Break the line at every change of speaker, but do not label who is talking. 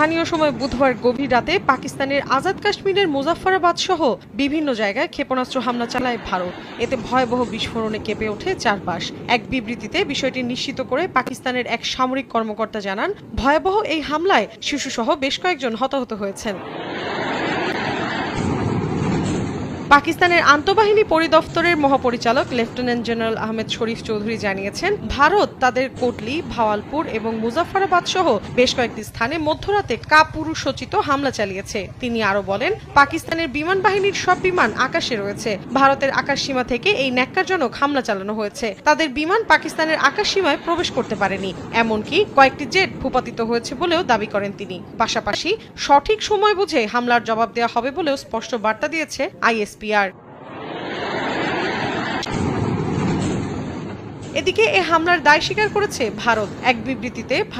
স্থানীয় সময় বুধবার গভীর রাতে পাকিস্তানের আজাদ কাশ্মীরের মুজাফফরাবাদ সহ বিভিন্ন জায়গায় ক্ষেপণাস্ত্র হামলা চালায় ভারত। এতে ভয়াবহ বিস্ফোরণে কেঁপে ওঠে চারপাশ। এক বিবৃতিতে বিষয়টি নিশ্চিত করে পাকিস্তানের এক সামরিক কর্মকর্তা জানান, ভয়াবহ এই হামলায় শিশুসহ বেশ কয়েকজন হতাহত হয়েছেন। পাকিস্তানের আন্তঃবাহিনী পরিদফতরের মহাপরিচালক লেফটেন্যান্ট জেনারেল আহমেদ শরীফ চৌধুরী জানিয়েছেন, ভারত তাদের কোটলি, ভাওয়ালপুর এবং মুজাফফরাবাদ সহ বেশ কয়েকটি স্থানে মধ্যরাতে কাপুরুষোচিত হামলা চালিয়েছে। তিনি আরও বলেন, পাকিস্তানের বিমান বাহিনীর সব বিমান আকাশে রয়েছে। ভারতের আকাশসীমা থেকে এই ন্যাক্কারজনক হামলা চালানো হয়েছে। তাদের বিমান পাকিস্তানের আকাশসীমায় প্রবেশ করতে পারেনি, এমনকি কয়েকটি জেট ভূপাতিত হয়েছে বলেও দাবি করেন তিনি। পাশাপাশি সঠিক সময় বুঝে হামলার জবাব দেওয়া হবে বলেও স্পষ্ট বার্তা দিয়েছে ISPR। এদিকে এ হামলার দায় স্বীকার করেছে ভারত। এক বিবৃতিতে ভারত